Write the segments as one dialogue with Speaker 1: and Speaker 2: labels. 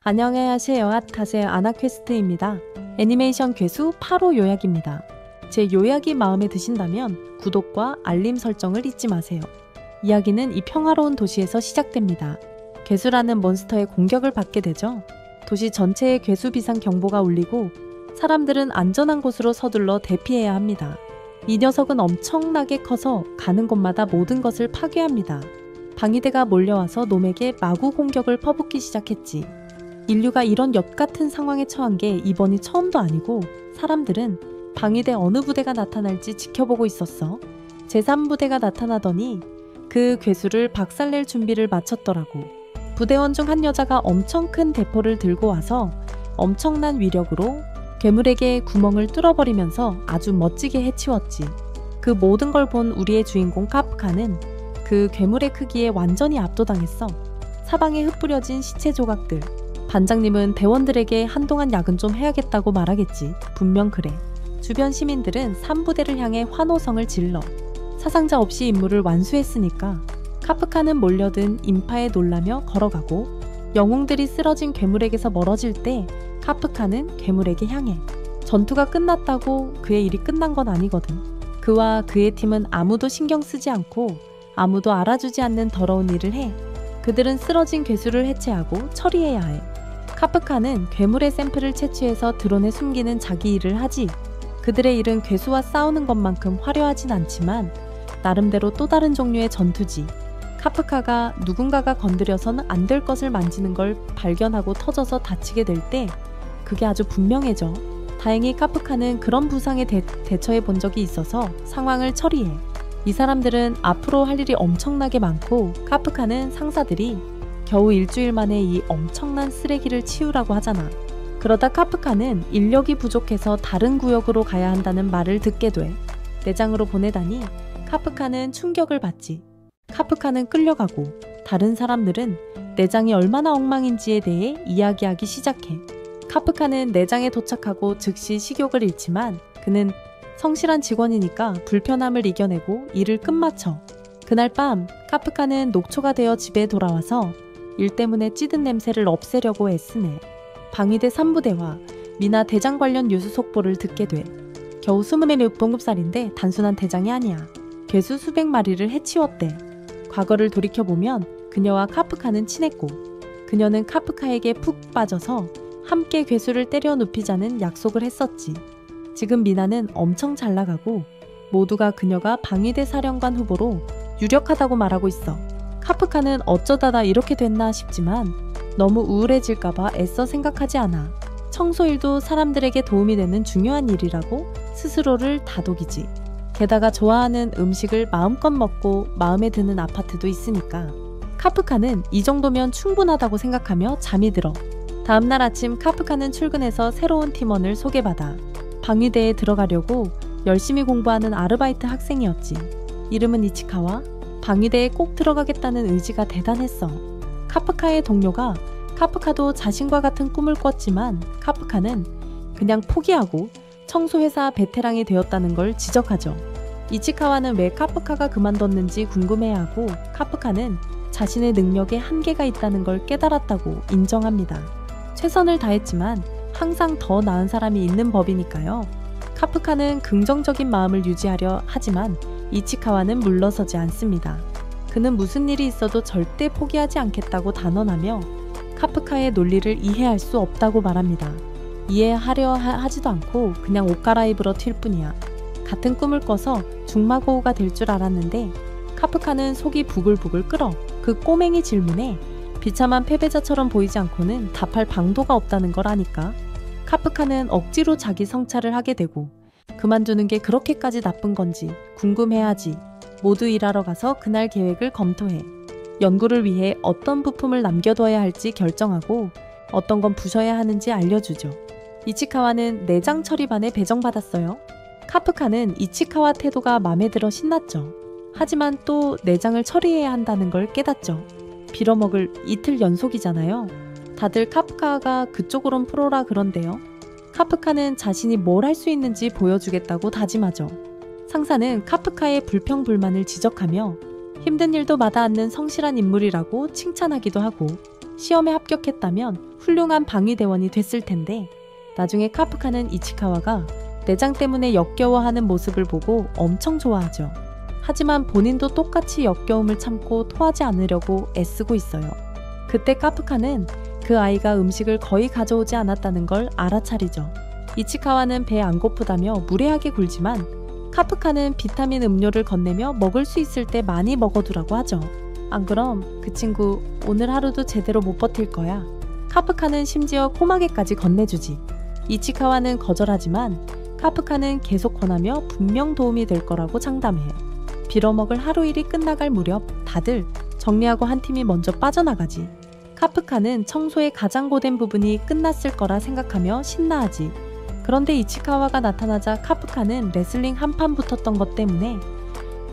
Speaker 1: 안녕하세요. 핫하세요. 아나퀘스트입니다. 애니메이션 괴수 8호 요약입니다. 제 요약이 마음에 드신다면 구독과 알림 설정을 잊지 마세요. 이야기는 이 평화로운 도시에서 시작됩니다. 괴수라는 몬스터의 공격을 받게 되죠. 도시 전체에 괴수 비상 경보가 울리고 사람들은 안전한 곳으로 서둘러 대피해야 합니다. 이 녀석은 엄청나게 커서 가는 곳마다 모든 것을 파괴합니다. 방위대가 몰려와서 놈에게 마구 공격을 퍼붓기 시작했지. 인류가 이런 엿 같은 상황에 처한 게 이번이 처음도 아니고 사람들은 방위대 어느 부대가 나타날지 지켜보고 있었어. 제3부대가 나타나더니 그 괴수를 박살낼 준비를 마쳤더라고. 부대원 중 한 여자가 엄청 큰 대포를 들고 와서 엄청난 위력으로 괴물에게 구멍을 뚫어버리면서 아주 멋지게 해치웠지. 그 모든 걸 본 우리의 주인공 카프카는 그 괴물의 크기에 완전히 압도당했어. 사방에 흩뿌려진 시체 조각들. 반장님은 대원들에게 한동안 야근 좀 해야겠다고 말하겠지. 분명 그래. 주변 시민들은 3부대를 향해 환호성을 질러. 사상자 없이 임무를 완수했으니까 카프카는 몰려든 인파에 놀라며 걸어가고 영웅들이 쓰러진 괴물에게서 멀어질 때 카프카는 괴물에게 향해. 전투가 끝났다고 그의 일이 끝난 건 아니거든. 그와 그의 팀은 아무도 신경 쓰지 않고 아무도 알아주지 않는 더러운 일을 해. 그들은 쓰러진 괴수를 해체하고 처리해야 해. 카프카는 괴물의 샘플을 채취해서 드론에 숨기는 자기 일을 하지. 그들의 일은 괴수와 싸우는 것만큼 화려하진 않지만 나름대로 또 다른 종류의 전투지. 카프카가 누군가가 건드려서는 안 될 것을 만지는 걸 발견하고 터져서 다치게 될 때 그게 아주 분명해져. 다행히 카프카는 그런 부상에 대처해 본 적이 있어서 상황을 처리해. 이 사람들은 앞으로 할 일이 엄청나게 많고 카프카는 상사들이 겨우 일주일 만에 이 엄청난 쓰레기를 치우라고 하잖아. 그러다 카프카는 인력이 부족해서 다른 구역으로 가야 한다는 말을 듣게 돼. 내장으로 보내다니 카프카는 충격을 받지. 카프카는 끌려가고 다른 사람들은 내장이 얼마나 엉망인지에 대해 이야기하기 시작해. 카프카는 내장에 도착하고 즉시 식욕을 잃지만 그는 성실한 직원이니까 불편함을 이겨내고 일을 끝마쳐. 그날 밤 카프카는 녹초가 되어 집에 돌아와서 일 때문에 찌든 냄새를 없애려고 애쓰네. 방위대 3부대와 미나 대장 관련 뉴스 속보를 듣게 돼. 겨우 27살인데 단순한 대장이 아니야. 괴수 수백 마리를 해치웠대. 과거를 돌이켜보면 그녀와 카프카는 친했고 그녀는 카프카에게 푹 빠져서 함께 괴수를 때려 눕히자는 약속을 했었지. 지금 미나는 엄청 잘 나가고 모두가 그녀가 방위대 사령관 후보로 유력하다고 말하고 있어. 카프카는 어쩌다 나 이렇게 됐나 싶지만 너무 우울해질까봐 애써 생각하지 않아. 청소일도 사람들에게 도움이 되는 중요한 일이라고 스스로를 다독이지. 게다가 좋아하는 음식을 마음껏 먹고 마음에 드는 아파트도 있으니까 카프카는 이 정도면 충분하다고 생각하며 잠이 들어. 다음날 아침 카프카는 출근해서 새로운 팀원을 소개받아. 방위대에 들어가려고 열심히 공부하는 아르바이트 학생이었지. 이름은 이치카와. 방위대에 꼭 들어가겠다는 의지가 대단했어. 카프카의 동료가 카프카도 자신과 같은 꿈을 꿨지만 카프카는 그냥 포기하고 청소회사 베테랑이 되었다는 걸 지적하죠. 이치카와는 왜 카프카가 그만뒀는지 궁금해하고 카프카는 자신의 능력에 한계가 있다는 걸 깨달았다고 인정합니다. 최선을 다했지만 항상 더 나은 사람이 있는 법이니까요. 카프카는 긍정적인 마음을 유지하려 하지만 이치카와는 물러서지 않습니다. 그는 무슨 일이 있어도 절대 포기하지 않겠다고 단언하며 카프카의 논리를 이해할 수 없다고 말합니다. 이해하려 하지도 않고 그냥 옷 갈아입으러 튈 뿐이야. 같은 꿈을 꿔서 중마고우가 될 줄 알았는데 카프카는 속이 부글부글 끓어. 그 꼬맹이 질문에 비참한 패배자처럼 보이지 않고는 답할 방도가 없다는 걸 아니까 카프카는 억지로 자기 성찰을 하게 되고 그만두는 게 그렇게까지 나쁜 건지 궁금해하지. 모두 일하러 가서 그날 계획을 검토해. 연구를 위해 어떤 부품을 남겨둬야 할지 결정하고 어떤 건 부셔야 하는지 알려주죠. 이치카와는 내장 처리반에 배정받았어요. 카프카는 이치카와 태도가 마음에 들어 신났죠. 하지만 또 내장을 처리해야 한다는 걸 깨닫죠. 빌어먹을 이틀 연속이잖아요. 다들 카프카가 그쪽으론 프로라 그런데요. 카프카는 자신이 뭘 할 수 있는지 보여주겠다고 다짐하죠. 상사는 카프카의 불평불만을 지적하며 힘든 일도 마다 않는 성실한 인물이라고 칭찬하기도 하고 시험에 합격했다면 훌륭한 방위대원이 됐을 텐데 나중에 카프카는 이치카와가 내장 때문에 역겨워하는 모습을 보고 엄청 좋아하죠. 하지만 본인도 똑같이 역겨움을 참고 토하지 않으려고 애쓰고 있어요. 그때 카프카는 그 아이가 음식을 거의 가져오지 않았다는 걸 알아차리죠. 이치카와는 배 안 고프다며 무례하게 굴지만 카프카는 비타민 음료를 건네며 먹을 수 있을 때 많이 먹어두라고 하죠. 안 그럼 그 친구 오늘 하루도 제대로 못 버틸 거야. 카프카는 심지어 꼬마개까지 건네주지. 이치카와는 거절하지만 카프카는 계속 권하며 분명 도움이 될 거라고 장담해. 빌어먹을 하루 일이 끝나갈 무렵 다들 정리하고 한 팀이 먼저 빠져나가지. 카프카는 청소의 가장 고된 부분이 끝났을 거라 생각하며 신나하지. 그런데 이치카와가 나타나자 카프카는 레슬링 한판 붙었던 것 때문에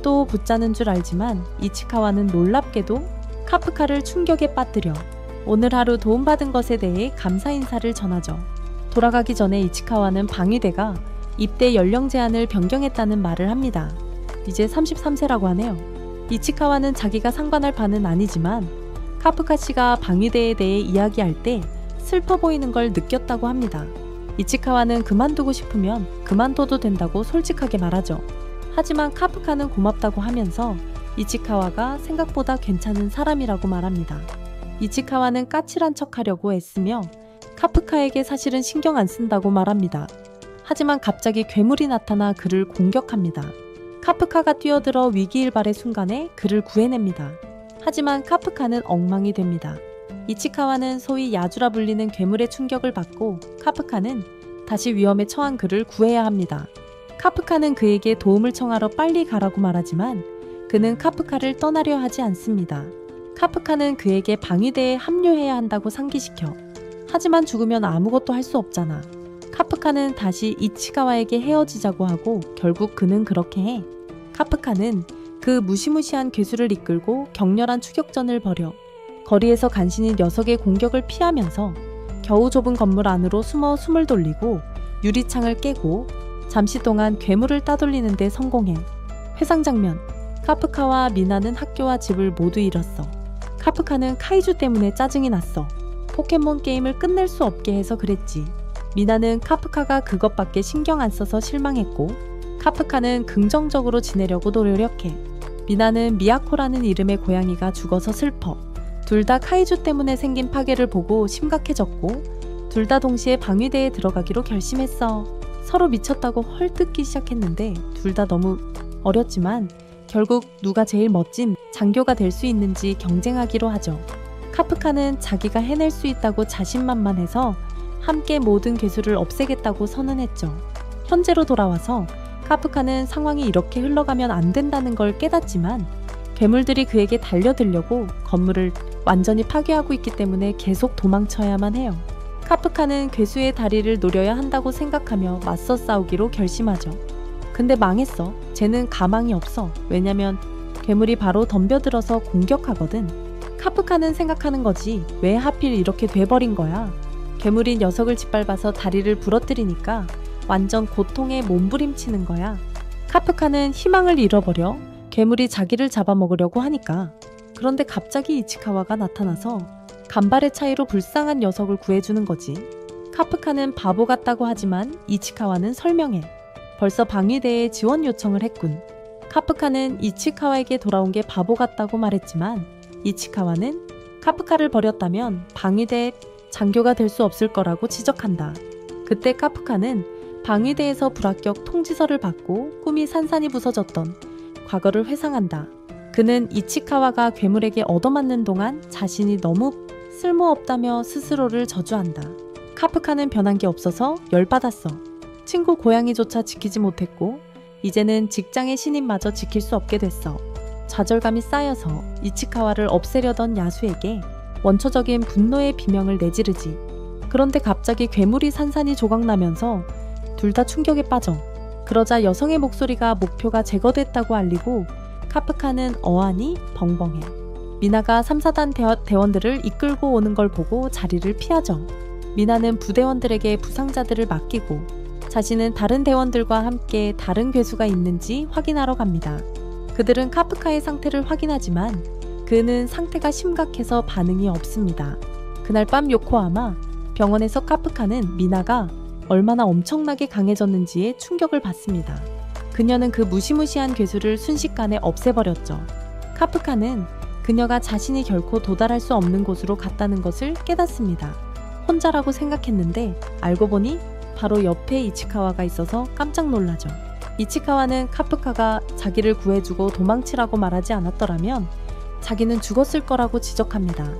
Speaker 1: 또 붙자는 줄 알지만 이치카와는 놀랍게도 카프카를 충격에 빠뜨려 오늘 하루 도움받은 것에 대해 감사 인사를 전하죠. 돌아가기 전에 이치카와는 방위대가 입대 연령 제한을 변경했다는 말을 합니다. 이제 33세라고 하네요. 이치카와는 자기가 상관할 바는 아니지만 카프카 씨가 방위대에 대해 이야기할 때 슬퍼 보이는 걸 느꼈다고 합니다. 이치카와는 그만두고 싶으면 그만둬도 된다고 솔직하게 말하죠. 하지만 카프카는 고맙다고 하면서 이치카와가 생각보다 괜찮은 사람이라고 말합니다. 이치카와는 까칠한 척하려고 애쓰며 카프카에게 사실은 신경 안 쓴다고 말합니다. 하지만 갑자기 괴물이 나타나 그를 공격합니다. 카프카가 뛰어들어 위기일발의 순간에 그를 구해냅니다. 하지만 카프카는 엉망이 됩니다. 이치카와는 소위 야주라 불리는 괴물의 충격을 받고 카프카는 다시 위험에 처한 그를 구해야 합니다. 카프카는 그에게 도움을 청하러 빨리 가라고 말하지만 그는 카프카를 떠나려 하지 않습니다. 카프카는 그에게 방위대에 합류해야 한다고 상기시켜. 하지만 죽으면 아무것도 할 수 없잖아. 카프카는 다시 이치카와에게 헤어지자고 하고 결국 그는 그렇게 해. 카프카는 그 무시무시한 괴수를 이끌고 격렬한 추격전을 벌여 거리에서 간신히 녀석의 공격을 피하면서 겨우 좁은 건물 안으로 숨어 숨을 돌리고 유리창을 깨고 잠시 동안 괴물을 따돌리는 데 성공해. 회상 장면. 카프카와 미나는 학교와 집을 모두 잃었어. 카프카는 카이주 때문에 짜증이 났어. 포켓몬 게임을 끝낼 수 없게 해서 그랬지. 미나는 카프카가 그것밖에 신경 안 써서 실망했고 카프카는 긍정적으로 지내려고 노력해. 미나는 미야코라는 이름의 고양이가 죽어서 슬퍼. 둘 다 카이주 때문에 생긴 파괴를 보고 심각해졌고 둘 다 동시에 방위대에 들어가기로 결심했어. 서로 미쳤다고 헐뜯기 시작했는데 둘 다 너무 어렸지만 결국 누가 제일 멋진 장교가 될 수 있는지 경쟁하기로 하죠. 카프카는 자기가 해낼 수 있다고 자신만만해서 함께 모든 괴수를 없애겠다고 선언했죠. 현재로 돌아와서 카프카는 상황이 이렇게 흘러가면 안 된다는 걸 깨닫지만 괴물들이 그에게 달려들려고 건물을 완전히 파괴하고 있기 때문에 계속 도망쳐야만 해요. 카프카는 괴수의 다리를 노려야 한다고 생각하며 맞서 싸우기로 결심하죠. 근데 망했어. 쟤는 가망이 없어. 왜냐면 괴물이 바로 덤벼들어서 공격하거든. 카프카는 생각하는 거지. 왜 하필 이렇게 돼버린 거야. 괴물이 녀석을 짓밟아서 다리를 부러뜨리니까 완전 고통에 몸부림치는 거야. 카프카는 희망을 잃어버려 괴물이 자기를 잡아먹으려고 하니까. 그런데 갑자기 이치카와가 나타나서 간발의 차이로 불쌍한 녀석을 구해주는 거지. 카프카는 바보 같다고 하지만 이치카와는 설명해. 벌써 방위대에 지원 요청을 했군. 카프카는 이치카와에게 돌아온 게 바보 같다고 말했지만 이치카와는 카프카를 버렸다면 방위대 장교가 될 수 없을 거라고 지적한다. 그때 카프카는 방위대에서 불합격 통지서를 받고 꿈이 산산이 부서졌던 과거를 회상한다. 그는 이치카와가 괴물에게 얻어맞는 동안 자신이 너무 쓸모없다며 스스로를 저주한다. 카프카는 변한 게 없어서 열받았어. 친구 고양이조차 지키지 못했고 이제는 직장의 신임마저 지킬 수 없게 됐어. 좌절감이 쌓여서 이치카와를 없애려던 야수에게 원초적인 분노의 비명을 내지르지. 그런데 갑자기 괴물이 산산이 조각나면서 둘 다 충격에 빠져. 그러자 여성의 목소리가 목표가 제거됐다고 알리고 카프카는 어안이 벙벙해. 미나가 3사단 대원들을 이끌고 오는 걸 보고 자리를 피하죠. 미나는 부대원들에게 부상자들을 맡기고 자신은 다른 대원들과 함께 다른 괴수가 있는지 확인하러 갑니다. 그들은 카프카의 상태를 확인하지만 그는 상태가 심각해서 반응이 없습니다. 그날 밤 요코하마 병원에서 카프카는 미나가 얼마나 엄청나게 강해졌는지에 충격을 받습니다. 그녀는 그 무시무시한 괴수를 순식간에 없애버렸죠. 카프카는 그녀가 자신이 결코 도달할 수 없는 곳으로 갔다는 것을 깨닫습니다. 혼자라고 생각했는데 알고 보니 바로 옆에 이치카와가 있어서 깜짝 놀라죠. 이치카와는 카프카가 자기를 구해주고 도망치라고 말하지 않았더라면 자기는 죽었을 거라고 지적합니다.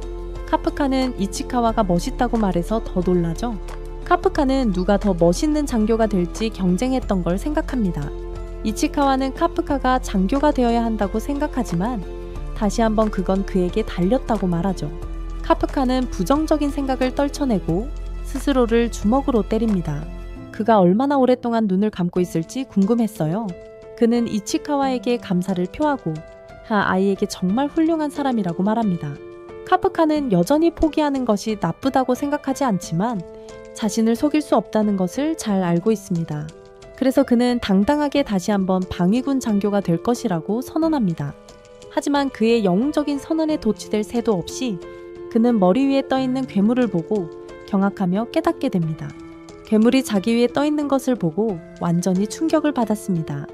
Speaker 1: 카프카는 이치카와가 멋있다고 말해서 더 놀라죠. 카프카는 누가 더 멋있는 장교가 될지 경쟁했던 걸 생각합니다. 이치카와는 카프카가 장교가 되어야 한다고 생각하지만 다시 한번 그건 그에게 달렸다고 말하죠. 카프카는 부정적인 생각을 떨쳐내고 스스로를 주먹으로 때립니다. 그가 얼마나 오랫동안 눈을 감고 있을지 궁금했어요. 그는 이치카와에게 감사를 표하고 아이에게 정말 훌륭한 사람이라고 말합니다. 카프카는 여전히 포기하는 것이 나쁘다고 생각하지 않지만 자신을 속일 수 없다는 것을 잘 알고 있습니다. 그래서 그는 당당하게 다시 한번 방위군 장교가 될 것이라고 선언합니다. 하지만 그의 영웅적인 선언에 도취될 새도 없이 그는 머리 위에 떠있는 괴물을 보고 경악하며 깨닫게 됩니다. 괴물이 자기 위에 떠있는 것을 보고 완전히 충격을 받았습니다.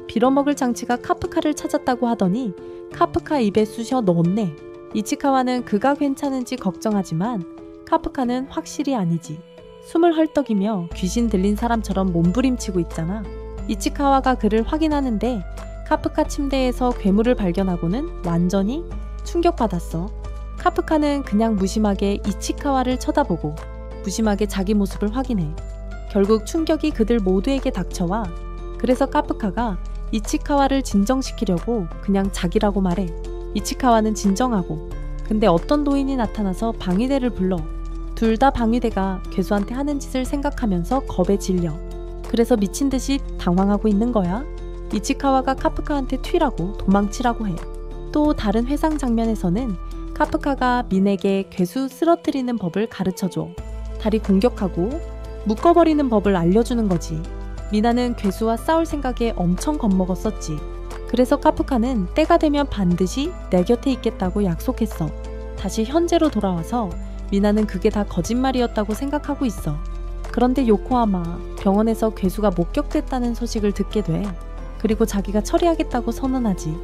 Speaker 1: 빌어먹을 장치가 카프카를 찾았다고 하더니 카프카 입에 쑤셔 넣었네. 이치카와는 그가 괜찮은지 걱정하지만 카프카는 확실히 아니지. 숨을 헐떡이며 귀신 들린 사람처럼 몸부림치고 있잖아. 이치카와가 그를 확인하는데 카프카 침대에서 괴물을 발견하고는 완전히 충격받았어. 카프카는 그냥 무심하게 이치카와를 쳐다보고 무심하게 자기 모습을 확인해. 결국 충격이 그들 모두에게 닥쳐와 그래서 카프카가 이치카와를 진정시키려고 그냥 자기라고 말해. 이치카와는 진정하고 근데 어떤 노인이 나타나서 방위대를 불러. 둘 다 방위대가 괴수한테 하는 짓을 생각하면서 겁에 질려. 그래서 미친 듯이 당황하고 있는 거야. 이치카와가 카프카한테 튀라고 도망치라고 해. 또 다른 회상 장면에서는 카프카가 민에게 괴수 쓰러뜨리는 법을 가르쳐줘. 다리 공격하고 묶어버리는 법을 알려주는 거지. 미나는 괴수와 싸울 생각에 엄청 겁먹었었지. 그래서 카프카는 때가 되면 반드시 내 곁에 있겠다고 약속했어. 다시 현재로 돌아와서 미나는 그게 다 거짓말이었다고 생각하고 있어. 그런데 요코하마 병원에서 괴수가 목격됐다는 소식을 듣게 돼. 그리고 자기가 처리하겠다고 선언하지.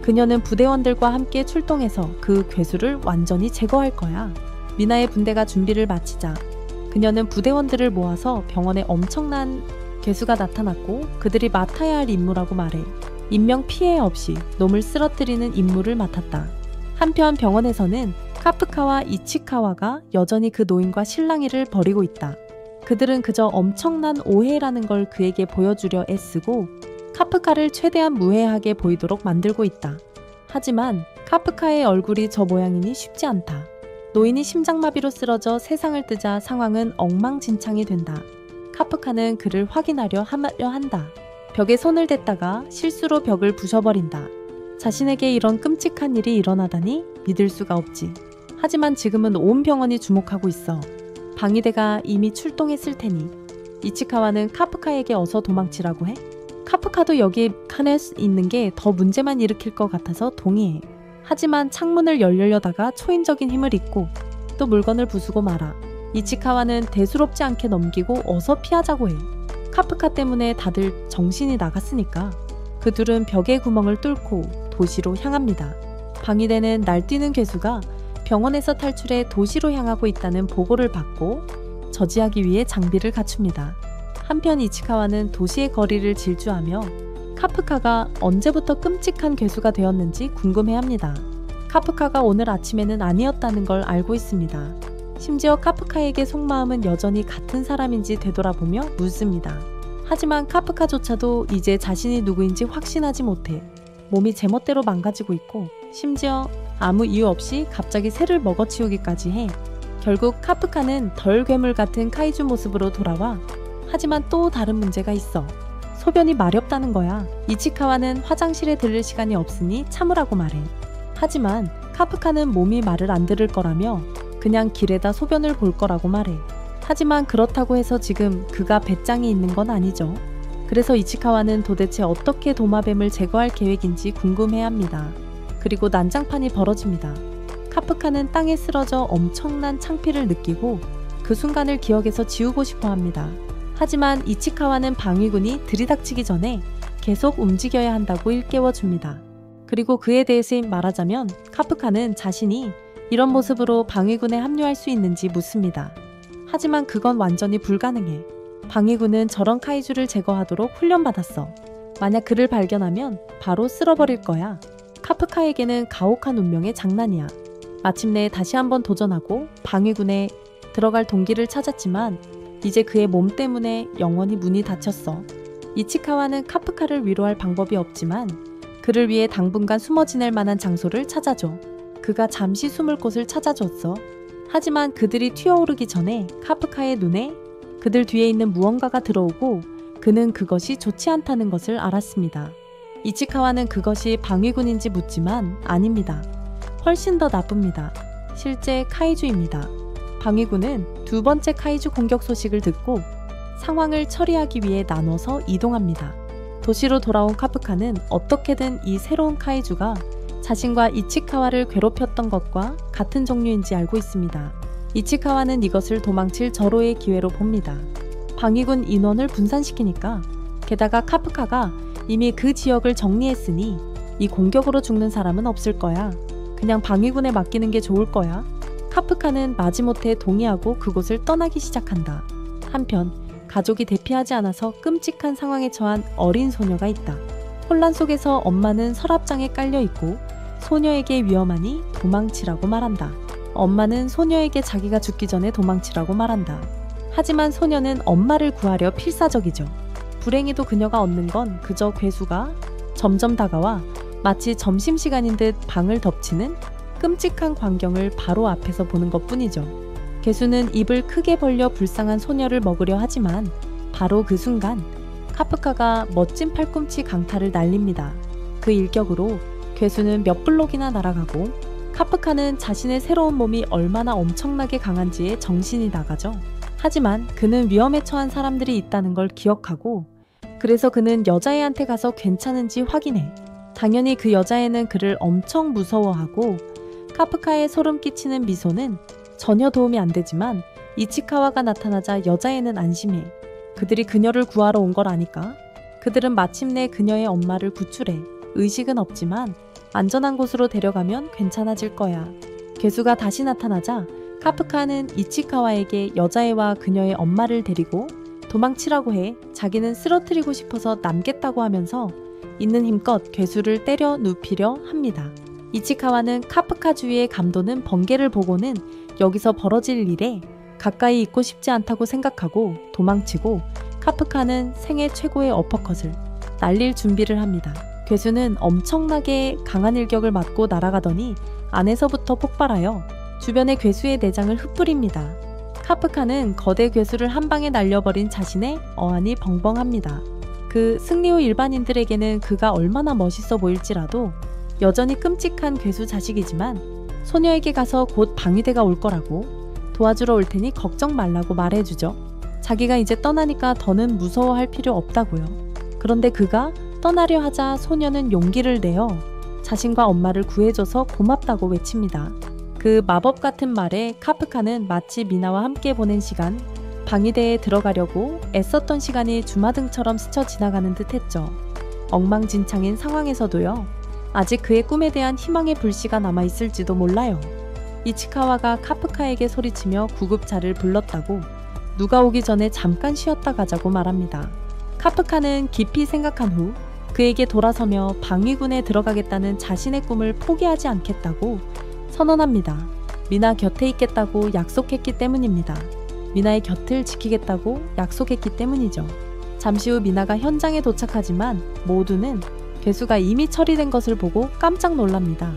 Speaker 1: 그녀는 부대원들과 함께 출동해서 그 괴수를 완전히 제거할 거야. 미나의 분대가 준비를 마치자 그녀는 부대원들을 모아서 병원에 엄청난 괴수가 나타났고 그들이 맡아야 할 임무라고 말해. 인명 피해 없이 놈을 쓰러뜨리는 임무를 맡았다. 한편 병원에서는 카프카와 이치카와가 여전히 그 노인과 실랑이를 벌이고 있다. 그들은 그저 엄청난 오해라는 걸 그에게 보여주려 애쓰고 카프카를 최대한 무해하게 보이도록 만들고 있다. 하지만 카프카의 얼굴이 저 모양이니 쉽지 않다. 노인이 심장마비로 쓰러져 세상을 뜨자 상황은 엉망진창이 된다. 카프카는 그를 확인하려 한다. 벽에 손을 댔다가 실수로 벽을 부셔버린다. 자신에게 이런 끔찍한 일이 일어나다니 믿을 수가 없지. 하지만 지금은 온 병원이 주목하고 있어. 방위대가 이미 출동했을 테니 이치카와는 카프카에게 어서 도망치라고 해. 카프카도 여기에 칸에 있는 게 더 문제만 일으킬 것 같아서 동의해. 하지만 창문을 열려다가 초인적인 힘을 잊고 또 물건을 부수고 말아. 이치카와는 대수롭지 않게 넘기고 어서 피하자고 해. 카프카 때문에 다들 정신이 나갔으니까. 그 둘은 벽의 구멍을 뚫고 도시로 향합니다. 방위대는 날뛰는 괴수가 병원에서 탈출해 도시로 향하고 있다는 보고를 받고 저지하기 위해 장비를 갖춥니다. 한편 이치카와는 도시의 거리를 질주하며 카프카가 언제부터 끔찍한 괴수가 되었는지 궁금해합니다. 카프카가 오늘 아침에는 아니었다는 걸 알고 있습니다. 심지어 카프카에게 속마음은 여전히 같은 사람인지 되돌아보며 묻습니다. 하지만 카프카조차도 이제 자신이 누구인지 확신하지 못해 몸이 제멋대로 망가지고 있고 심지어 아무 이유 없이 갑자기 새를 먹어치우기까지 해. 결국 카프카는 덜 괴물 같은 카이주 모습으로 돌아와. 하지만 또 다른 문제가 있어. 소변이 마렵다는 거야. 이치카와는 화장실에 들릴 시간이 없으니 참으라고 말해. 하지만 카프카는 몸이 말을 안 들을 거라며 그냥 길에다 소변을 볼 거라고 말해. 하지만 그렇다고 해서 지금 그가 배짱이 있는 건 아니죠. 그래서 이치카와는 도대체 어떻게 도마뱀을 제거할 계획인지 궁금해합니다. 그리고 난장판이 벌어집니다. 카프카는 땅에 쓰러져 엄청난 창피를 느끼고 그 순간을 기억에서 지우고 싶어 합니다. 하지만 이치카와는 방위군이 들이닥치기 전에 계속 움직여야 한다고 일깨워줍니다. 그리고 그에 대해서 말하자면 카프카는 자신이 이런 모습으로 방위군에 합류할 수 있는지 묻습니다. 하지만 그건 완전히 불가능해. 방위군은 저런 카이주를 제거하도록 훈련받았어. 만약 그를 발견하면 바로 쓸어버릴 거야. 카프카에게는 가혹한 운명의 장난이야. 마침내 다시 한번 도전하고 방위군에 들어갈 동기를 찾았지만 이제 그의 몸 때문에 영원히 문이 닫혔어. 이치카와는 카프카를 위로할 방법이 없지만 그를 위해 당분간 숨어 지낼 만한 장소를 찾아줘. 그가 잠시 숨을 곳을 찾아줬어. 하지만 그들이 튀어오르기 전에 카프카의 눈에 그들 뒤에 있는 무언가가 들어오고 그는 그것이 좋지 않다는 것을 알았습니다. 이치카와는 그것이 방위군인지 묻지만 아닙니다. 훨씬 더 나쁩니다. 실제 카이주입니다. 방위군은 두 번째 카이주 공격 소식을 듣고 상황을 처리하기 위해 나눠서 이동합니다. 도시로 돌아온 카프카는 어떻게든 이 새로운 카이주가 자신과 이치카와를 괴롭혔던 것과 같은 종류인지 알고 있습니다. 이치카와는 이것을 도망칠 절호의 기회로 봅니다. 방위군 인원을 분산시키니까 게다가 카프카가 이미 그 지역을 정리했으니 이 공격으로 죽는 사람은 없을 거야. 그냥 방위군에 맡기는 게 좋을 거야. 카프카는 마지못해 동의하고 그곳을 떠나기 시작한다. 한편 가족이 대피하지 않아서 끔찍한 상황에 처한 어린 소녀가 있다. 혼란 속에서 엄마는 서랍장에 깔려있고 소녀에게 위험하니 도망치라고 말한다. 엄마는 소녀에게 자기가 죽기 전에 도망치라고 말한다. 하지만 소녀는 엄마를 구하려 필사적이죠. 불행히도 그녀가 얻는 건 그저 괴수가 점점 다가와 마치 점심시간인 듯 방을 덮치는 끔찍한 광경을 바로 앞에서 보는 것뿐이죠. 괴수는 입을 크게 벌려 불쌍한 소녀를 먹으려 하지만 바로 그 순간 카프카가 멋진 팔꿈치 강타를 날립니다. 그 일격으로 괴수는 몇 블록이나 날아가고 카프카는 자신의 새로운 몸이 얼마나 엄청나게 강한지에 정신이 나가죠. 하지만 그는 위험에 처한 사람들이 있다는 걸 기억하고 그래서 그는 여자애한테 가서 괜찮은지 확인해. 당연히 그 여자애는 그를 엄청 무서워하고 카프카의 소름 끼치는 미소는 전혀 도움이 안 되지만 이치카와가 나타나자 여자애는 안심해. 그들이 그녀를 구하러 온 걸 아니까. 그들은 마침내 그녀의 엄마를 구출해. 의식은 없지만 안전한 곳으로 데려가면 괜찮아질 거야. 괴수가 다시 나타나자 카프카는 이치카와에게 여자애와 그녀의 엄마를 데리고 도망치라고 해. 자기는 쓰러뜨리고 싶어서 남겠다고 하면서 있는 힘껏 괴수를 때려 눕히려 합니다. 이치카와는 카프카 주위에 감도는 번개를 보고는 여기서 벌어질 일에 가까이 있고 싶지 않다고 생각하고 도망치고 카프카는 생애 최고의 어퍼컷을 날릴 준비를 합니다. 괴수는 엄청나게 강한 일격을 맞고 날아가더니 안에서부터 폭발하여 주변의 괴수의 내장을 흩뿌립니다. 카프카는 거대 괴수를 한 방에 날려버린 자신의 어안이 벙벙합니다. 그 승리 후 일반인들에게는 그가 얼마나 멋있어 보일지라도 여전히 끔찍한 괴수 자식이지만 소녀에게 가서 곧 방위대가 올 거라고 도와주러 올 테니 걱정 말라고 말해주죠. 자기가 이제 떠나니까 더는 무서워할 필요 없다고요. 그런데 그가 떠나려 하자 소녀는 용기를 내어 자신과 엄마를 구해줘서 고맙다고 외칩니다. 그 마법 같은 말에 카프카는 마치 미나와 함께 보낸 시간, 방위대에 들어가려고 애썼던 시간이 주마등처럼 스쳐 지나가는 듯 했죠. 엉망진창인 상황에서도요. 아직 그의 꿈에 대한 희망의 불씨가 남아있을지도 몰라요. 이치카와가 카프카에게 소리치며 구급차를 불렀다고 누가 오기 전에 잠깐 쉬었다 가자고 말합니다. 카프카는 깊이 생각한 후 그에게 돌아서며 방위군에 들어가겠다는 자신의 꿈을 포기하지 않겠다고 선언합니다. 미나 곁에 있겠다고 약속했기 때문입니다. 미나의 곁을 지키겠다고 약속했기 때문이죠. 잠시 후 미나가 현장에 도착하지만 모두는 괴수가 이미 처리된 것을 보고 깜짝 놀랍니다.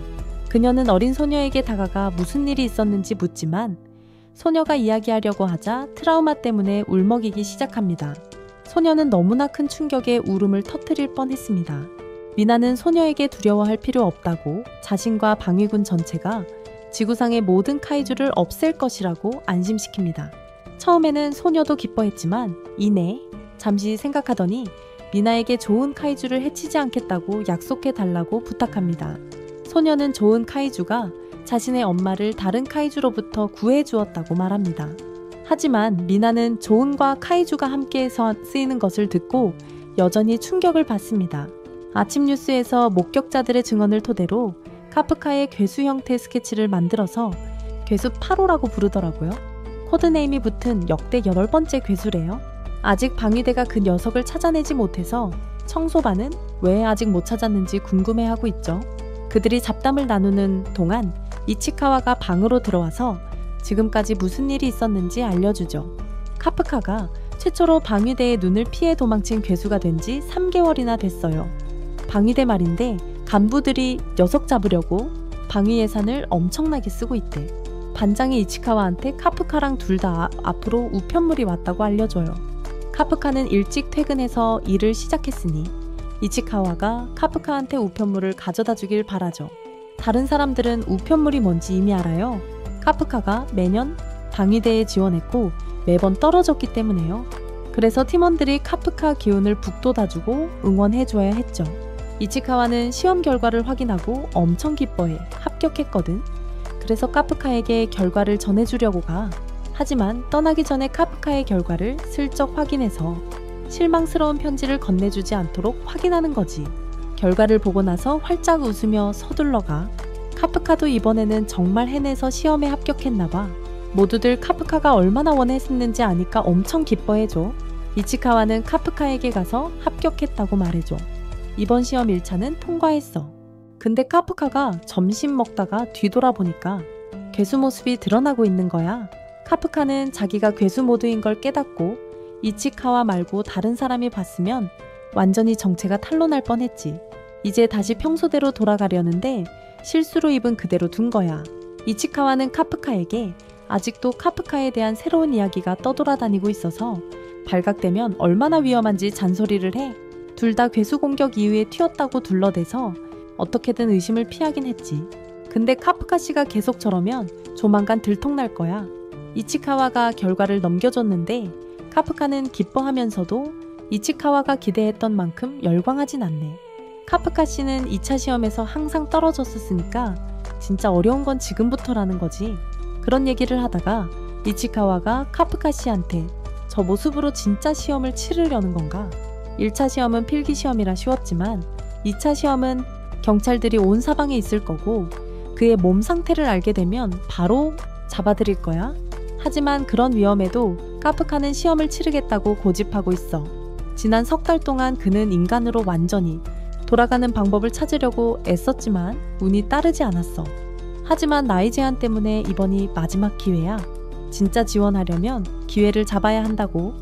Speaker 1: 그녀는 어린 소녀에게 다가가 무슨 일이 있었는지 묻지만 소녀가 이야기하려고 하자 트라우마 때문에 울먹이기 시작합니다. 소녀는 너무나 큰 충격에 울음을 터뜨릴 뻔했습니다. 미나는 소녀에게 두려워할 필요 없다고 자신과 방위군 전체가 지구상의 모든 카이주를 없앨 것이라고 안심시킵니다. 처음에는 소녀도 기뻐했지만 이내 잠시 생각하더니 미나에게 좋은 카이주를 해치지 않겠다고 약속해달라고 부탁합니다. 소녀는 좋은 카이주가 자신의 엄마를 다른 카이주로부터 구해주었다고 말합니다. 하지만 미나는 조은과 카이주가 함께해서 쓰이는 것을 듣고 여전히 충격을 받습니다. 아침 뉴스에서 목격자들의 증언을 토대로 카프카의 괴수 형태 스케치를 만들어서 괴수 8호라고 부르더라고요. 코드네임이 붙은 역대 8번째 괴수래요. 아직 방위대가 그 녀석을 찾아내지 못해서 청소반은 왜 아직 못 찾았는지 궁금해하고 있죠. 그들이 잡담을 나누는 동안 이치카와가 방으로 들어와서 지금까지 무슨 일이 있었는지 알려주죠. 카프카가 최초로 방위대의 눈을 피해 도망친 괴수가 된 지 3개월이나 됐어요. 방위대 말인데 간부들이 녀석 잡으려고 방위 예산을 엄청나게 쓰고 있대. 반장이 이치카와한테 카프카랑 둘 다 앞으로 우편물이 왔다고 알려줘요. 카프카는 일찍 퇴근해서 일을 시작했으니 이치카와가 카프카한테 우편물을 가져다 주길 바라죠. 다른 사람들은 우편물이 뭔지 이미 알아요. 카프카가 매년 방위대에 지원했고 매번 떨어졌기 때문에요. 그래서 팀원들이 카프카 기운을 북돋아주고 응원해줘야 했죠. 이치카와는 시험 결과를 확인하고 엄청 기뻐해 합격했거든. 그래서 카프카에게 결과를 전해주려고 가. 하지만 떠나기 전에 카프카의 결과를 슬쩍 확인해서 실망스러운 편지를 건네주지 않도록 확인하는 거지. 결과를 보고 나서 활짝 웃으며 서둘러 가. 카프카도 이번에는 정말 해내서 시험에 합격했나봐. 모두들 카프카가 얼마나 원했는지 아니까 엄청 기뻐해줘. 이치카와는 카프카에게 가서 합격했다고 말해줘. 이번 시험 1차는 통과했어. 근데 카프카가 점심 먹다가 뒤돌아보니까 괴수 모습이 드러나고 있는 거야. 카프카는 자기가 괴수 모드인 걸 깨닫고 이치카와 말고 다른 사람이 봤으면 완전히 정체가 탄로날 뻔했지. 이제 다시 평소대로 돌아가려는데 실수로 입은 그대로 둔 거야. 이치카와는 카프카에게 아직도 카프카에 대한 새로운 이야기가 떠돌아다니고 있어서 발각되면 얼마나 위험한지 잔소리를 해. 둘 다 괴수 공격 이후에 튀었다고 둘러대서 어떻게든 의심을 피하긴 했지. 근데 카프카 씨가 계속 저러면 조만간 들통날 거야. 이치카와가 결과를 넘겨줬는데 카프카는 기뻐하면서도 이치카와가 기대했던 만큼 열광하진 않네. 카프카 씨는 2차 시험에서 항상 떨어졌었으니까 진짜 어려운 건 지금부터라는 거지. 그런 얘기를 하다가 이치카와가 카프카 씨한테 저 모습으로 진짜 시험을 치르려는 건가? 1차 시험은 필기시험이라 쉬웠지만 2차 시험은 경찰들이 온 사방에 있을 거고 그의 몸 상태를 알게 되면 바로 잡아들일 거야. 하지만 그런 위험에도 카프카는 시험을 치르겠다고 고집하고 있어. 지난 석 달 동안 그는 인간으로 완전히 돌아가는 방법을 찾으려고 애썼지만 운이 따르지 않았어. 하지만 나이 제한 때문에 이번이 마지막 기회야. 진짜 지원하려면 기회를 잡아야 한다고.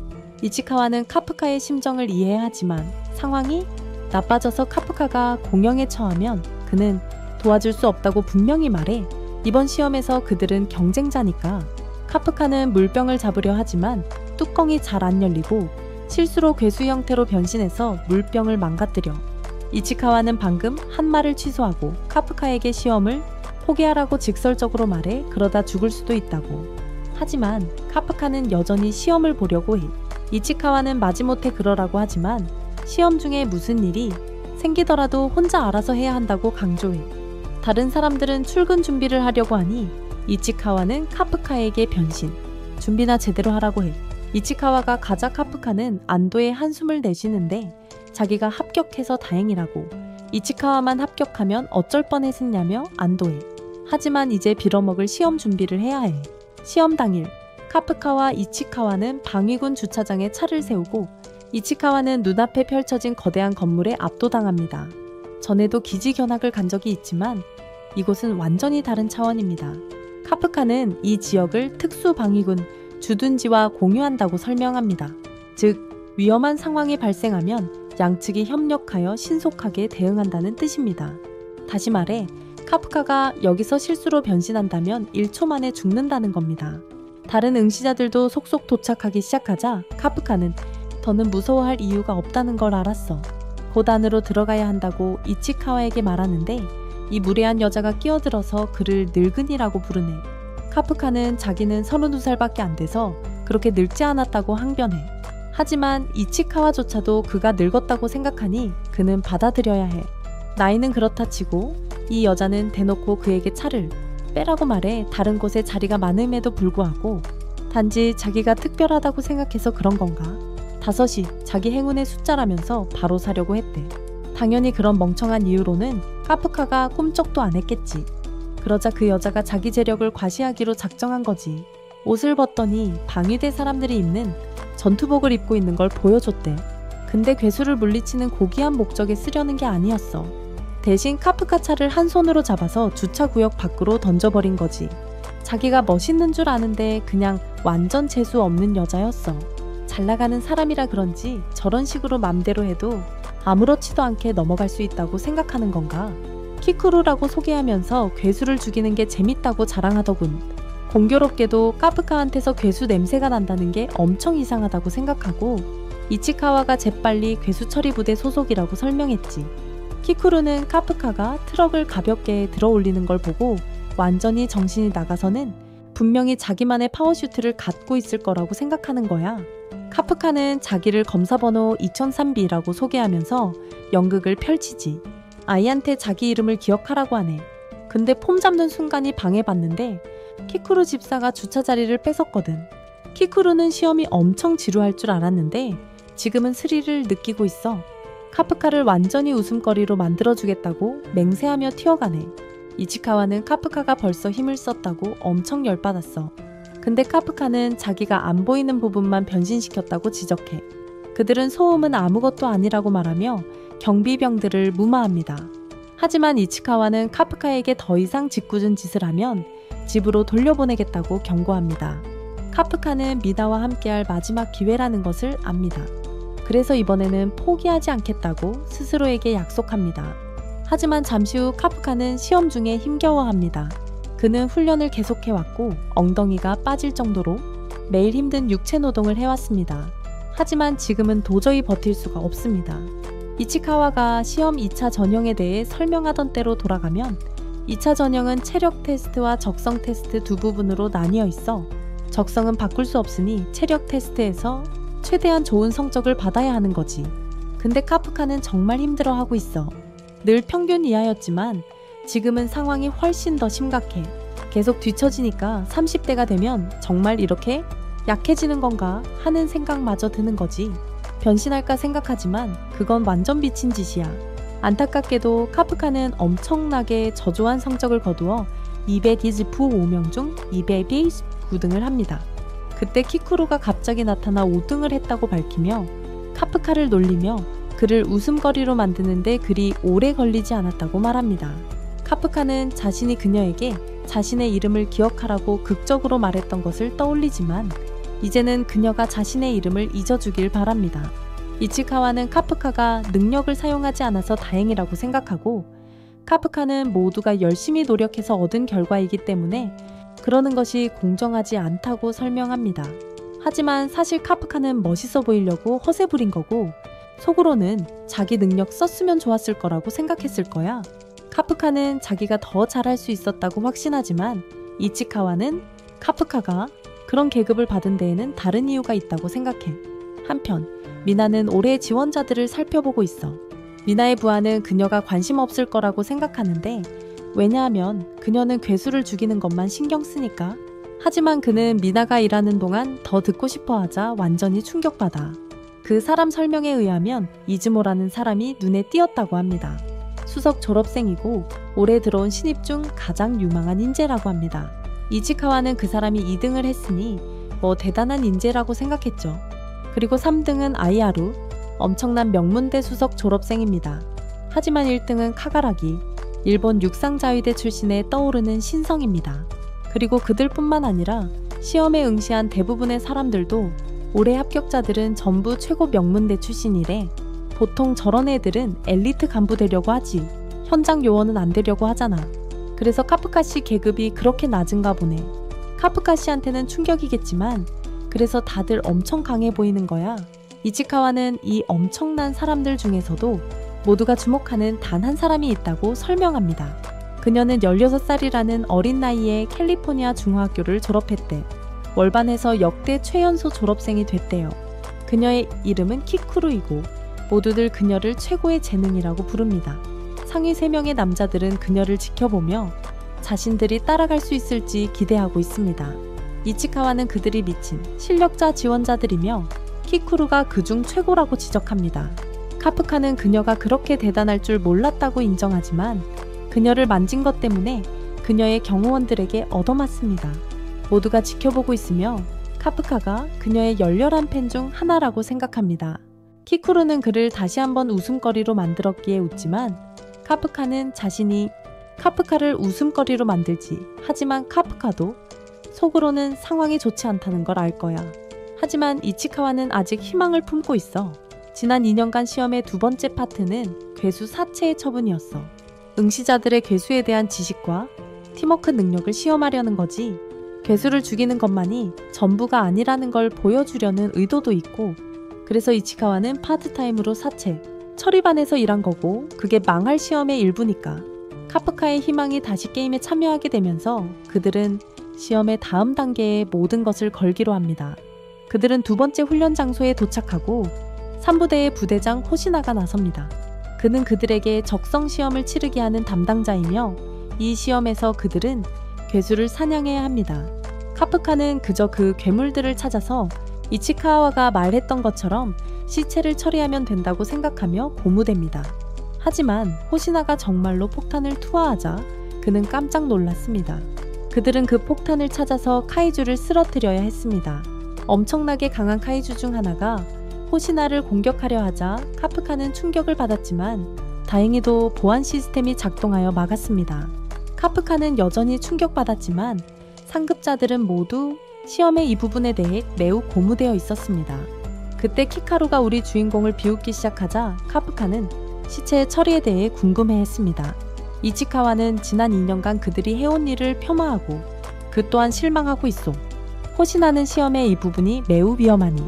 Speaker 1: 이치카와는 카프카의 심정을 이해하지만 상황이 나빠져서 카프카가 공영에 처하면 그는 도와줄 수 없다고 분명히 말해. 이번 시험에서 그들은 경쟁자니까. 카프카는 물병을 잡으려 하지만 뚜껑이 잘 안 열리고 실수로 괴수 형태로 변신해서 물병을 망가뜨려. 이치카와는 방금 한 말을 취소하고 카프카에게 시험을 포기하라고 직설적으로 말해 그러다 죽을 수도 있다고. 하지만 카프카는 여전히 시험을 보려고 해. 이치카와는 마지못해 그러라고 하지만 시험 중에 무슨 일이 생기더라도 혼자 알아서 해야 한다고 강조해. 다른 사람들은 출근 준비를 하려고 하니 이치카와는 카프카에게 변신. 준비나 제대로 하라고 해. 이치카와가 가자 카프카는 안도의 한숨을 내쉬는데 자기가 합격해서 다행이라고. 이치카와만 합격하면 어쩔 뻔했었냐며 안도해. 하지만 이제 빌어먹을 시험 준비를 해야 해. 시험 당일 카프카와 이치카와는 방위군 주차장에 차를 세우고 이치카와는 눈앞에 펼쳐진 거대한 건물에 압도당합니다. 전에도 기지 견학을 간 적이 있지만 이곳은 완전히 다른 차원입니다. 카프카는 이 지역을 특수방위군 주둔지와 공유한다고 설명합니다. 즉, 위험한 상황이 발생하면 양측이 협력하여 신속하게 대응한다는 뜻입니다. 다시 말해 카프카가 여기서 실수로 변신한다면 1초 만에 죽는다는 겁니다. 다른 응시자들도 속속 도착하기 시작하자 카프카는 더는 무서워할 이유가 없다는 걸 알았어. 곧 안으로 들어가야 한다고 이치카와에게 말하는데 이 무례한 여자가 끼어들어서 그를 늙은이라고 부르네. 카프카는 자기는 32살밖에 안 돼서 그렇게 늙지 않았다고 항변해. 하지만 이치카와조차도 그가 늙었다고 생각하니 그는 받아들여야 해. 나이는 그렇다 치고 이 여자는 대놓고 그에게 차를 빼라고 말해 다른 곳에 자리가 많음에도 불구하고 단지 자기가 특별하다고 생각해서 그런 건가? 5이 자기 행운의 숫자라면서 바로 사려고 했대. 당연히 그런 멍청한 이유로는 카프카가 꿈쩍도 안 했겠지. 그러자 그 여자가 자기 재력을 과시하기로 작정한 거지. 옷을 벗더니 방위대 사람들이 입는 전투복을 입고 있는 걸 보여줬대. 근데 괴수를 물리치는 고귀한 목적에 쓰려는 게 아니었어. 대신 카프카 차를 한 손으로 잡아서 주차구역 밖으로 던져버린 거지. 자기가 멋있는 줄 아는데 그냥 완전 재수 없는 여자였어. 잘 나가는 사람이라 그런지 저런 식으로 맘대로 해도 아무렇지도 않게 넘어갈 수 있다고 생각하는 건가? 키쿠루라고 소개하면서 괴수를 죽이는 게 재밌다고 자랑하더군. 공교롭게도 카프카한테서 괴수 냄새가 난다는 게 엄청 이상하다고 생각하고 이치카와가 재빨리 괴수 처리 부대 소속이라고 설명했지. 키쿠루는 카프카가 트럭을 가볍게 들어 올리는 걸 보고 완전히 정신이 나가서는 분명히 자기만의 파워슈트를 갖고 있을 거라고 생각하는 거야. 카프카는 자기를 검사번호 2003B라고 소개하면서 연극을 펼치지. 아이한테 자기 이름을 기억하라고 하네. 근데 폼 잡는 순간이 방해받는데 키쿠루 집사가 주차 자리를 뺏었거든. 키쿠루는 시험이 엄청 지루할 줄 알았는데 지금은 스릴을 느끼고 있어. 카프카를 완전히 웃음거리로 만들어주겠다고 맹세하며 튀어가네. 이치카와는 카프카가 벌써 힘을 썼다고 엄청 열받았어. 근데 카프카는 자기가 안 보이는 부분만 변신시켰다고 지적해. 그들은 소음은 아무것도 아니라고 말하며 경비병들을 무마합니다. 하지만 이치카와는 카프카에게 더 이상 짓궂은 짓을 하면 집으로 돌려보내겠다고 경고합니다. 카프카는 미나와 함께할 마지막 기회라는 것을 압니다. 그래서 이번에는 포기하지 않겠다고 스스로에게 약속합니다. 하지만 잠시 후 카프카는 시험 중에 힘겨워합니다. 그는 훈련을 계속해왔고 엉덩이가 빠질 정도로 매일 힘든 육체 노동을 해왔습니다. 하지만 지금은 도저히 버틸 수가 없습니다. 이치카와가 시험 2차 전형에 대해 설명하던 때로 돌아가면 2차 전형은 체력 테스트와 적성 테스트 두 부분으로 나뉘어 있어 적성은 바꿀 수 없으니 체력 테스트에서 최대한 좋은 성적을 받아야 하는 거지. 근데 카프카는 정말 힘들어하고 있어. 늘 평균 이하였지만 지금은 상황이 훨씬 더 심각해. 계속 뒤처지니까 30대가 되면 정말 이렇게 약해지는 건가 하는 생각마저 드는 거지. 변신할까 생각하지만 그건 완전 미친 짓이야. 안타깝게도 카프카는 엄청나게 저조한 성적을 거두어 225명 중 229등을 합니다. 그때 키쿠루가 갑자기 나타나 5등을 했다고 밝히며 카프카를 놀리며 그를 웃음거리로 만드는데 그리 오래 걸리지 않았다고 말합니다. 카프카는 자신이 그녀에게 자신의 이름을 기억하라고 극적으로 말했던 것을 떠올리지만 이제는 그녀가 자신의 이름을 잊어주길 바랍니다. 이치카와는 카프카가 능력을 사용하지 않아서 다행이라고 생각하고 카프카는 모두가 열심히 노력해서 얻은 결과이기 때문에 그러는 것이 공정하지 않다고 설명합니다. 하지만 사실 카프카는 멋있어 보이려고 허세 부린 거고 속으로는 자기 능력 썼으면 좋았을 거라고 생각했을 거야. 카프카는 자기가 더 잘할 수 있었다고 확신하지만 이치카와는 카프카가 그런 계급을 받은 데에는 다른 이유가 있다고 생각해. 한편 미나는 올해의 지원자들을 살펴보고 있어. 미나의 부하는 그녀가 관심 없을 거라고 생각하는데 왜냐하면 그녀는 괴수를 죽이는 것만 신경 쓰니까. 하지만 그는 미나가 일하는 동안 더 듣고 싶어 하자 완전히 충격받아. 그 사람 설명에 의하면 이즈모라는 사람이 눈에 띄었다고 합니다. 수석 졸업생이고 올해 들어온 신입 중 가장 유망한 인재라고 합니다. 이치카와는 그 사람이 2등을 했으니 뭐 대단한 인재라고 생각했죠. 그리고 3등은 아이하루, 엄청난 명문대 수석 졸업생입니다. 하지만 1등은 카가라기, 일본 육상자위대 출신의 떠오르는 신성입니다. 그리고 그들뿐만 아니라 시험에 응시한 대부분의 사람들도 올해 합격자들은 전부 최고 명문대 출신이래. 보통 저런 애들은 엘리트 간부 되려고 하지 현장 요원은 안 되려고 하잖아. 그래서 카프카 씨 계급이 그렇게 낮은가 보네. 카프카 씨한테는 충격이겠지만 그래서 다들 엄청 강해 보이는 거야. 이치카와는 이 엄청난 사람들 중에서도 모두가 주목하는 단 한 사람이 있다고 설명합니다. 그녀는 16살이라는 어린 나이에 캘리포니아 중학교를 졸업했대. 월반에서 역대 최연소 졸업생이 됐대요. 그녀의 이름은 키쿠루이고 모두들 그녀를 최고의 재능이라고 부릅니다. 상위 3명의 남자들은 그녀를 지켜보며 자신들이 따라갈 수 있을지 기대하고 있습니다. 이치카와는 그들이 미친 실력자 지원자들이며 키쿠루가 그중 최고라고 지적합니다. 카프카는 그녀가 그렇게 대단할 줄 몰랐다고 인정하지만 그녀를 만진 것 때문에 그녀의 경호원들에게 얻어맞습니다. 모두가 지켜보고 있으며 카프카가 그녀의 열렬한 팬 중 하나라고 생각합니다. 키쿠루는 그를 다시 한번 웃음거리로 만들었기에 웃지만 카프카는 자신이 카프카를 웃음거리로 만들지, 하지만 카프카도 속으로는 상황이 좋지 않다는 걸 알 거야. 하지만 이치카와는 아직 희망을 품고 있어. 지난 2년간 시험의 2번째 파트는 괴수 사체의 처분이었어. 응시자들의 괴수에 대한 지식과 팀워크 능력을 시험하려는 거지. 괴수를 죽이는 것만이 전부가 아니라는 걸 보여주려는 의도도 있고, 그래서 이치카와는 파트타임으로 사체, 처리반에서 일한 거고 그게 망할 시험의 일부니까. 카프카의 희망이 다시 게임에 참여하게 되면서 그들은 시험의 다음 단계에 모든 것을 걸기로 합니다. 그들은 2번째 훈련 장소에 도착하고 3부대의 부대장 호시나가 나섭니다. 그는 그들에게 적성 시험을 치르게 하는 담당자이며 이 시험에서 그들은 괴수를 사냥해야 합니다. 카프카는 그저 그 괴물들을 찾아서 이치카와가 말했던 것처럼 시체를 처리하면 된다고 생각하며 고무됩니다. 하지만 호시나가 정말로 폭탄을 투하하자 그는 깜짝 놀랐습니다. 그들은 그 폭탄을 찾아서 카이주를 쓰러뜨려야 했습니다. 엄청나게 강한 카이주 중 하나가 호시나를 공격하려 하자 카프카는 충격을 받았지만 다행히도 보안 시스템이 작동하여 막았습니다. 카프카는 여전히 충격받았지만 상급자들은 모두 시험의 이 부분에 대해 매우 고무되어 있었습니다. 그때 키카루가 우리 주인공을 비웃기 시작하자 카프카는 시체의 처리에 대해 궁금해했습니다. 이치카와는 지난 2년간 그들이 해온 일을 폄하하고 그 또한 실망하고 있어. 호시나는 시험의 이 부분이 매우 위험하니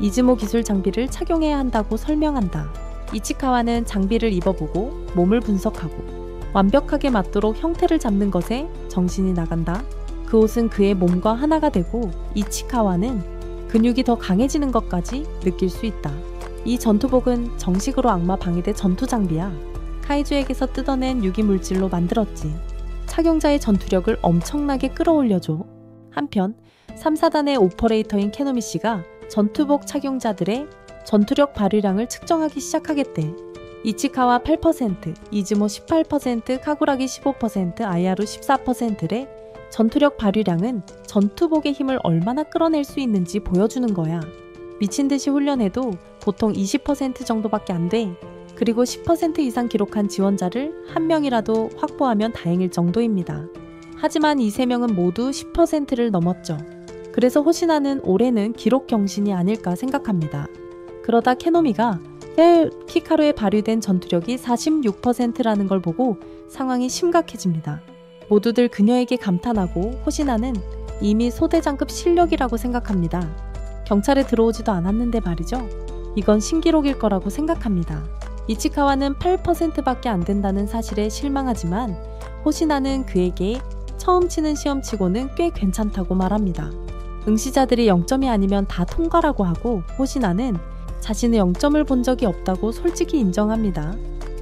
Speaker 1: 이즈모 기술 장비를 착용해야 한다고 설명한다. 이치카와는 장비를 입어보고 몸을 분석하고 완벽하게 맞도록 형태를 잡는 것에 정신이 나간다. 그 옷은 그의 몸과 하나가 되고 이치카와는 근육이 더 강해지는 것까지 느낄 수 있다. 이 전투복은 정식으로 악마 방위대 전투 장비야. 카이주에게서 뜯어낸 유기물질로 만들었지. 착용자의 전투력을 엄청나게 끌어올려줘. 한편 3, 4단의 오퍼레이터인 캐노미 씨가 전투복 착용자들의 전투력 발휘량을 측정하기 시작하겠대. 이치카와 8%, 이즈모 18%, 카구라기 15%, 아야루 14%의 전투력 발휘량은 전투복의 힘을 얼마나 끌어낼 수 있는지 보여주는 거야. 미친듯이 훈련해도 보통 20% 정도밖에 안 돼. 그리고 10% 이상 기록한 지원자를 한 명이라도 확보하면 다행일 정도입니다. 하지만 이 3명은 모두 10%를 넘었죠. 그래서 호시나는 올해는 기록 경신이 아닐까 생각합니다. 그러다 캐노미가 키카루에 발휘된 전투력이 46%라는 걸 보고 상황이 심각해집니다. 모두들 그녀에게 감탄하고 호시나는 이미 소대장급 실력이라고 생각합니다. 경찰에 들어오지도 않았는데 말이죠. 이건 신기록일 거라고 생각합니다. 이치카와는 8%밖에 안 된다는 사실에 실망하지만 호시나는 그에게 처음 치는 시험치고는 꽤 괜찮다고 말합니다. 응시자들이 0점이 아니면 다 통과라고 하고 호시나는 자신의 0점을 본 적이 없다고 솔직히 인정합니다.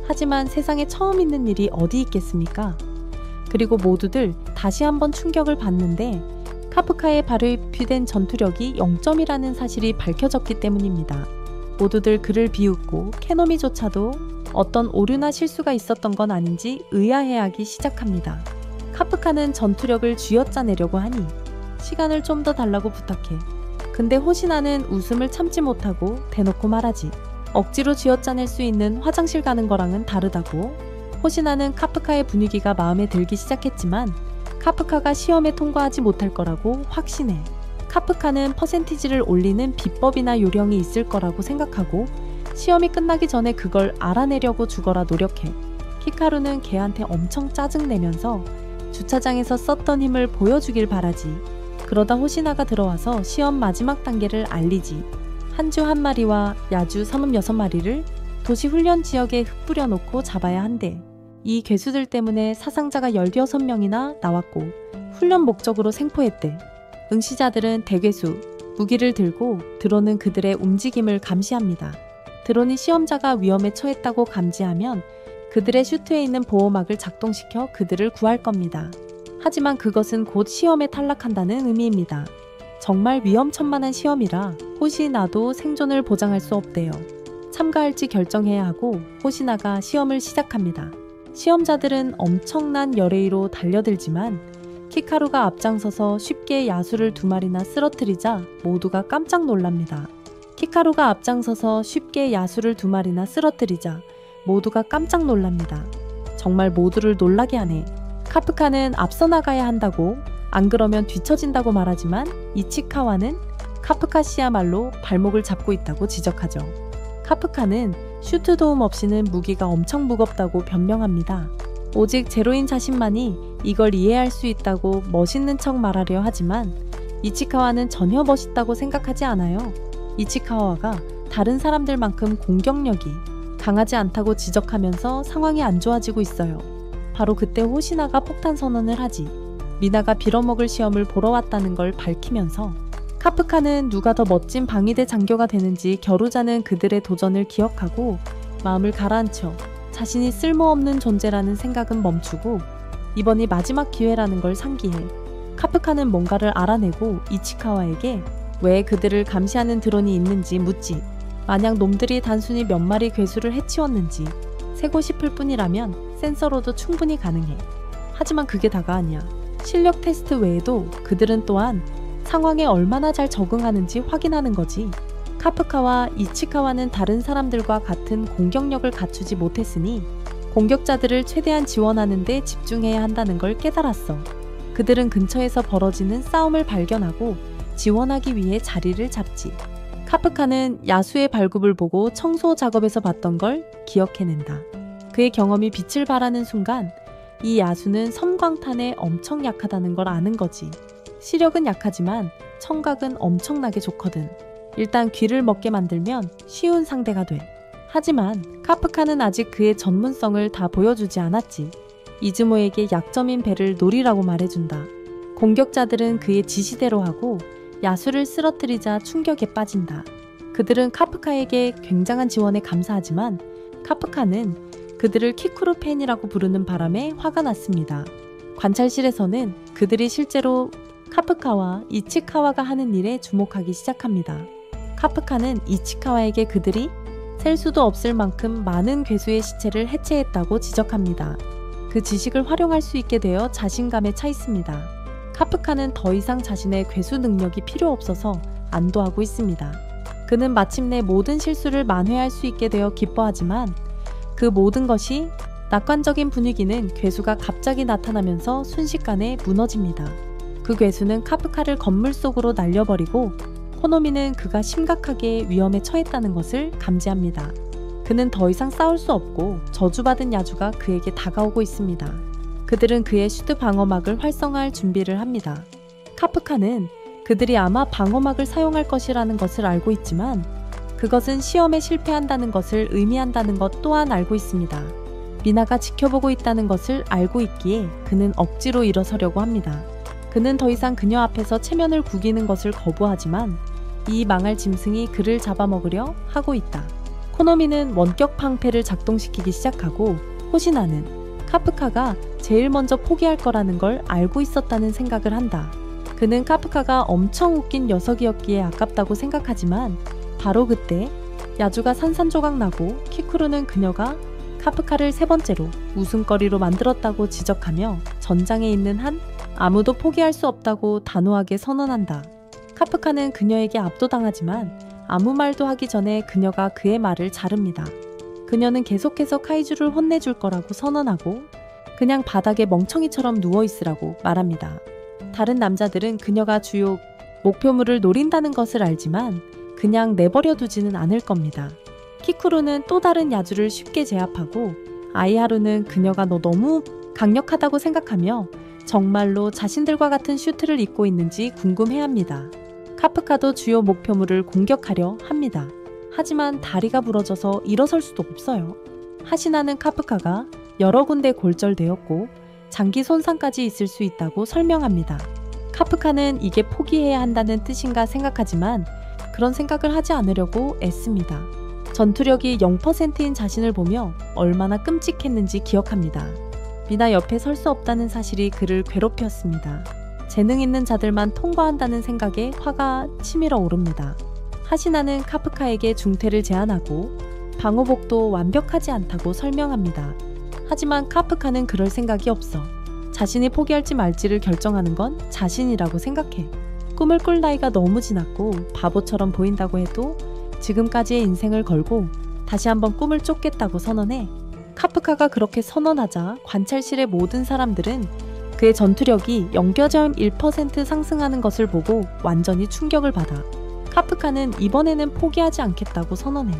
Speaker 1: 하지만 세상에 처음 있는 일이 어디 있겠습니까? 그리고 모두들 다시 한번 충격을 받는데 카프카의 발휘된 전투력이 0점이라는 사실이 밝혀졌기 때문입니다. 모두들 그를 비웃고 캐노미조차도 어떤 오류나 실수가 있었던 건 아닌지 의아해하기 시작합니다. 카프카는 전투력을 쥐어짜내려고 하니 시간을 좀 더 달라고 부탁해. 근데 호시나는 웃음을 참지 못하고 대놓고 말하지. 억지로 쥐어짜낼 수 있는 화장실 가는 거랑은 다르다고. 호시나는 카프카의 분위기가 마음에 들기 시작했지만 카프카가 시험에 통과하지 못할 거라고 확신해. 카프카는 퍼센티지를 올리는 비법이나 요령이 있을 거라고 생각하고 시험이 끝나기 전에 그걸 알아내려고 죽어라 노력해. 키카루는 걔한테 엄청 짜증내면서 주차장에서 썼던 힘을 보여주길 바라지. 그러다 호시나가 들어와서 시험 마지막 단계를 알리지. 한주 1마리와 야주 36마리를 도시 훈련 지역에 흩뿌려 놓고 잡아야 한대. 이 괴수들 때문에 사상자가 16명이나 나왔고 훈련 목적으로 생포했대. 응시자들은 대괴수, 무기를 들고 드론은 그들의 움직임을 감시합니다. 드론이 시험자가 위험에 처했다고 감지하면 그들의 슈트에 있는 보호막을 작동시켜 그들을 구할 겁니다. 하지만 그것은 곧 시험에 탈락한다는 의미입니다. 정말 위험천만한 시험이라 호시나도 생존을 보장할 수 없대요. 참가할지 결정해야 하고 호시나가 시험을 시작합니다. 시험자들은 엄청난 열애의로 달려들지만 키카루가 앞장서서 쉽게 야수를 2마리나 쓰러뜨리자 모두가 깜짝 놀랍니다. 키카루가 앞장서서 쉽게 야수를 2마리나 쓰러뜨리자 모두가 깜짝 놀랍니다. 정말 모두를 놀라게 하네. 카프카는 앞서 나가야 한다고, 안 그러면 뒤처진다고 말하지만 이치카와는 카프카 씨야말로 발목을 잡고 있다고 지적하죠. 카프카는 슈트 도움 없이는 무기가 엄청 무겁다고 변명합니다. 오직 제로인 자신만이 이걸 이해할 수 있다고 멋있는 척 말하려 하지만 이치카와는 전혀 멋있다고 생각하지 않아요. 이치카와가 다른 사람들만큼 공격력이 강하지 않다고 지적하면서 상황이 안 좋아지고 있어요. 바로 그때 호시나가 폭탄 선언을 하지 미나가 빌어먹을 시험을 보러 왔다는 걸 밝히면서 카프카는 누가 더 멋진 방위대 장교가 되는지 겨루자는 그들의 도전을 기억하고 마음을 가라앉혀 자신이 쓸모없는 존재라는 생각은 멈추고 이번이 마지막 기회라는 걸 상기해 카프카는 뭔가를 알아내고 이치카와에게 왜 그들을 감시하는 드론이 있는지 묻지, 만약 놈들이 단순히 몇 마리 괴수를 해치웠는지 세고 싶을 뿐이라면 센서로도 충분히 가능해. 하지만 그게 다가 아니야. 실력 테스트 외에도 그들은 또한 상황에 얼마나 잘 적응하는지 확인하는 거지. 카프카와 이치카와는 다른 사람들과 같은 공격력을 갖추지 못했으니 공격자들을 최대한 지원하는 데 집중해야 한다는 걸 깨달았어. 그들은 근처에서 벌어지는 싸움을 발견하고 지원하기 위해 자리를 잡지. 카프카는 야수의 발굽을 보고 청소 작업에서 봤던 걸 기억해낸다. 그의 경험이 빛을 발하는 순간 이 야수는 섬광탄에 엄청 약하다는 걸 아는 거지. 시력은 약하지만 청각은 엄청나게 좋거든. 일단 귀를 먹게 만들면 쉬운 상대가 돼. 하지만 카프카는 아직 그의 전문성을 다 보여주지 않았지. 이즈모에게 약점인 배를 노리라고 말해준다. 공격자들은 그의 지시대로 하고 야수를 쓰러뜨리자 충격에 빠진다. 그들은 카프카에게 굉장한 지원에 감사하지만 카프카는 그들을 키쿠루 팬이라고 부르는 바람에 화가 났습니다. 관찰실에서는 그들이 실제로 카프카와 이치카와가 하는 일에 주목하기 시작합니다. 카프카는 이치카와에게 그들이 셀 수도 없을 만큼 많은 괴수의 시체를 해체했다고 지적합니다. 그 지식을 활용할 수 있게 되어 자신감에 차 있습니다. 카프카는 더 이상 자신의 괴수 능력이 필요 없어서 안도하고 있습니다. 그는 마침내 모든 실수를 만회할 수 있게 되어 기뻐하지만 그 모든 것이 낙관적인 분위기는 괴수가 갑자기 나타나면서 순식간에 무너집니다. 그 괴수는 카프카를 건물 속으로 날려버리고 코노미는 그가 심각하게 위험에 처했다는 것을 감지합니다. 그는 더 이상 싸울 수 없고 저주받은 야주가 그에게 다가오고 있습니다. 그들은 그의 슈트 방어막을 활성화할 준비를 합니다. 카프카는 그들이 아마 방어막을 사용할 것이라는 것을 알고 있지만 그것은 시험에 실패한다는 것을 의미한다는 것 또한 알고 있습니다. 미나가 지켜보고 있다는 것을 알고 있기에 그는 억지로 일어서려고 합니다. 그는 더 이상 그녀 앞에서 체면을 구기는 것을 거부하지만 이 망할 짐승이 그를 잡아먹으려 하고 있다. 코노미는 원격 방패를 작동시키기 시작하고 호시나는 카프카가 제일 먼저 포기할 거라는 걸 알고 있었다는 생각을 한다. 그는 카프카가 엄청 웃긴 녀석이었기에 아깝다고 생각하지만 바로 그때 야주가 산산조각 나고 키쿠루는 그녀가 카프카를 3번째로 웃음거리로 만들었다고 지적하며 전장에 있는 한 아무도 포기할 수 없다고 단호하게 선언한다. 카프카는 그녀에게 압도당하지만 아무 말도 하기 전에 그녀가 그의 말을 자릅니다. 그녀는 계속해서 카이주를 혼내줄 거라고 선언하고 그냥 바닥에 멍청이처럼 누워있으라고 말합니다. 다른 남자들은 그녀가 주요 목표물을 노린다는 것을 알지만 그냥 내버려 두지는 않을 겁니다. 키쿠루는 또 다른 야주를 쉽게 제압하고 아이하루는 그녀가 너 너무 강력하다고 생각하며 정말로 자신들과 같은 슈트를 입고 있는지 궁금해합니다. 카프카도 주요 목표물을 공격하려 합니다. 하지만 다리가 부러져서 일어설 수도 없어요. 하시나는 카프카가 여러 군데 골절되었고 장기 손상까지 있을 수 있다고 설명합니다. 카프카는 이게 포기해야 한다는 뜻인가 생각하지만 그런 생각을 하지 않으려고 애씁니다. 전투력이 0%인 자신을 보며 얼마나 끔찍했는지 기억합니다. 미나 옆에 설 수 없다는 사실이 그를 괴롭혔습니다. 재능 있는 자들만 통과한다는 생각에 화가 치밀어 오릅니다. 하시나는 카프카에게 중퇴를 제안하고 방호복도 완벽하지 않다고 설명합니다. 하지만 카프카는 그럴 생각이 없어. 자신이 포기할지 말지를 결정하는 건 자신이라고 생각해. 꿈을 꿀 나이가 너무 지났고 바보처럼 보인다고 해도 지금까지의 인생을 걸고 다시 한번 꿈을 쫓겠다고 선언해. 카프카가 그렇게 선언하자 관찰실의 모든 사람들은 그의 전투력이 0.1% 상승하는 것을 보고 완전히 충격을 받아. 카프카는 이번에는 포기하지 않겠다고 선언해.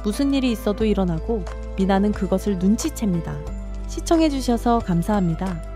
Speaker 1: 무슨 일이 있어도 일어나고 미나는 그것을 눈치챕니다. 시청해주셔서 감사합니다.